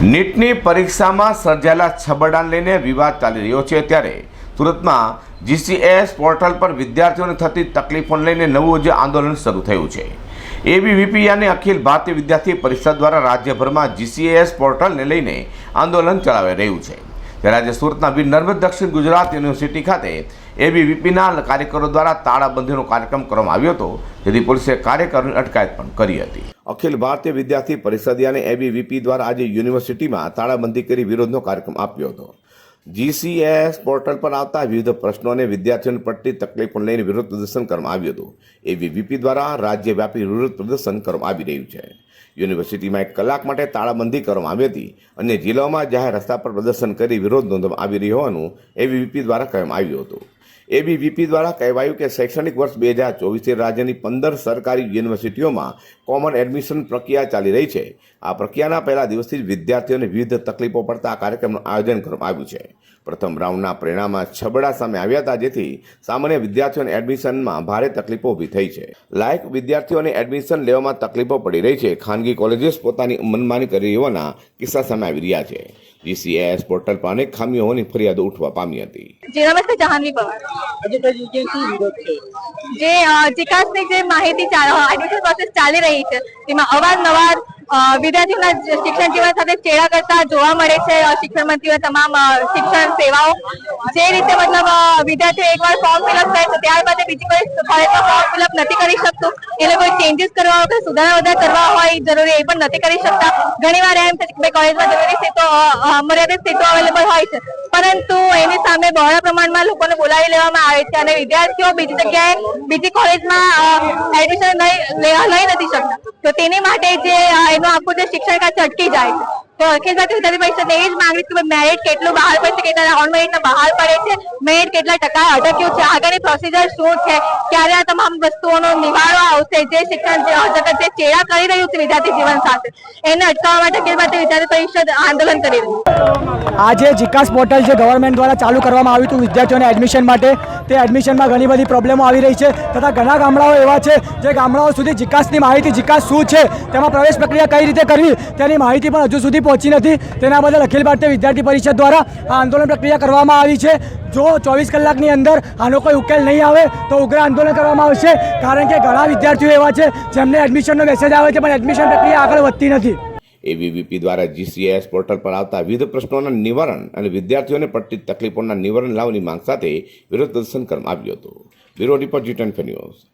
નીટની પરીક્ષામાં સર્જાયેલા છબરડાને લઈને વિવાદ ચાલી રહ્યો છે ત્યારે સુરતમાં જીસીએસ પોર્ટલ પર વિદ્યાર્થીઓને થતી તકલીફોને લઈને નવું જે આંદોલન શરૂ થયું છે। એબીવીપી અને અખિલ ભારતીય વિદ્યાર્થી પરિષદ દ્વારા રાજ્યભરમાં જીસીએસ પોર્ટલને લઈને આંદોલન ચલાવી રહ્યું છે। ત્યારે આજે સુરતના વીર નર્મદ દક્ષિણ ગુજરાત યુનિવર્સિટી ખાતે એબીવીપીના કાર્યકરો દ્વારા તાળાબંધીનો કાર્યક્રમ કરવામાં આવ્યો હતો, જેથી પોલીસે કાર્યકરોની અટકાયત પણ કરી હતી। અખિલ ભારતીય વિદ્યાર્થી પરિષદ અને એબીવીપી દ્વારા આજે યુનિવર્સિટીમાં તાળાબંધી કરી વિરોધનો કાર્યક્રમ આપ્યો હતો। જીસીએસ પોર્ટલ પર આવતા વિવિધ પ્રશ્નો અને વિદ્યાર્થીઓને પડતી તકલીફોને લઈને વિરોધ પ્રદર્શન કરવામાં આવ્યું હતું। એબીવીપી દ્વારા રાજ્યવ્યાપી વિરોધ પ્રદર્શન કરવામાં આવી રહ્યું છે। યુનિવર્સિટીમાં 1 કલાક માટે તાળાબંધી કરવામાં આવી હતી। અન્ય જિલ્લાઓમાં જાહેર રસ્તા પર પ્રદર્શન કરી વિરોધ નોંધવામાં આવી રહ્યો હોવાનું એબીવીપી દ્વારા કહેવામાં આવ્યું હતું। એબીવીપી દ્વારા કહેવાયું કે શૈક્ષણિક વર્ષ 2024 રાજ્યની 15 સરકારી યુનિવર્સિટીઓમાં કોમન એડમિશન પ્રક્રિયા ચાલી રહી છે। આ પ્રક્રિયાના પહેલા દિવસથી જ વિદ્યાર્થીઓને વિવિધ તકલીફો પડતા આ કાર્યક્રમનું આયોજન કરવામાં આવ્યું છે। પ્રથમ રાઉન્ડના પરિણામમાં છબડા સામે આવ્યા હતા, જેથી સામાન્ય વિદ્યાર્થીઓને એડમિશનમાં ભારે તકલીફો ઊભી થઈ છે। લાયક વિદ્યાર્થીઓને એડમિશન લેવામાં તકલીફો પડી રહી છે। ખાનગી કોલેજીસ પોતાની મનમાની કરી હોવાના કિસ્સા સામે આવી રહ્યા છે। જીસીએસ પોર્ટલ પર અનેક ખામીઓ હોવાની ફરિયાદો ઉઠવા પામી હતી। जी नमस्ते, जहानवी पवार। જે વિકાસની જે માહિતી એડમિશન પ્રોસેસ ચાલી રહી છે તેમાં અવારનવાર વિદ્યાર્થીઓના શિક્ષણ જીવન સાથે ચેડા કરતા જોવા મળે છે। શિક્ષણ મંત્રીઓ તમામ શિક્ષણ સેવાઓ જે રીતે મતલબ વિદ્યાર્થીઓ એકવાર ફોર્મ ફિલઅપ કરે છે ત્યારબાદ બીજી કોઈ કોલેજમાં ફોર્મ ફિલઅપ નથી કરી શકતું। એને કોઈ ચેન્જીસ કરવા હોય, સુધારા વધારા કરવા હોય જરૂરી એ પણ નથી કરી શકતા। ઘણીવાર એમ છે કે કોલેજમાં જરૂરી સીટો મર્યાદિત સીટો અવેલેબલ હોય છે, પરંતુ એની સામે બહોળા પ્રમાણમાં લોકોને બોલાવી લેવામાં આવે છે અને વિદ્યાર્થીઓ બીજી જગ્યાએ બીજી કોલેજમાં એડમિશન લઈ નથી શકતા। તો તેની માટે જે એનું આખું જે શિક્ષણ કાર્ય અટકી જાય છે। તો અખિલ ભારતીય વિદ્યાર્થી પરિષદને એ જ માંગણી છે કે મેરિટ કેટલું બહાર પડશે, કેટલા ઓન મેરિટના બહાર પડે છે, મેરિટ કેટલા ટકા અટક્યું છે, આગળની પ્રોસિજર શું છે, ક્યારે આ તમામ વસ્તુઓનો નિવારો આવશે। જે શિક્ષણ જગત જે ચેડા કરી રહ્યું છે વિદ્યાર્થી જીવન સાથે, એને અટકાવવા માટે અખિલ ભારતીય વિદ્યાર્થી પરિષદ આંદોલન કરી રહ્યું છે। આજે જીકાસ પોર્ટલ જે ગવર્મેન્ટ દ્વારા ચાલુ કરવામાં આવ્યું હતું વિદ્યાર્થીઓને એડમિશન માટે, તે એડમિશનમાં ઘણી બધી પ્રોબ્લેમો આવી રહી છે તથા ઘણા ગામડાઓ એવા છે જે ગામડાઓ સુધી જીકાસની માહિતી, જીકાસ શું છે, તેમાં પ્રવેશ પ્રક્રિયા કઈ રીતે કરવી તેની માહિતી પણ હજુ સુધી પહોંચી નથી। તેના બદલ અખિલ ભારતીય વિદ્યાર્થી પરિષદ દ્વારા આ આંદોલન પ્રક્રિયા કરવામાં આવી છે। જો 24 કલાકની અંદર આનો કોઈ ઉકેલ નહીં આવે તો ઉગ્ર આંદોલન કરવામાં આવશે, કારણ કે ઘણા વિદ્યાર્થીઓ એવા છે જેમને એડમિશનનો મેસેજ આવે છે પણ એડમિશન પ્રક્રિયા આગળ વધતી નથી। એબીવીપી દ્વારા જીસીએસ પોર્ટલ પર આવતા વિવિધ પ્રશ્નોના નિવારણ અને વિદ્યાર્થીઓને પડતી તકલીફોના નિવારણ લાવવાની માંગ સાથે વિરોધ પ્રદર્શન કરવામાં આવ્યું હતું। Bureau report G24 news.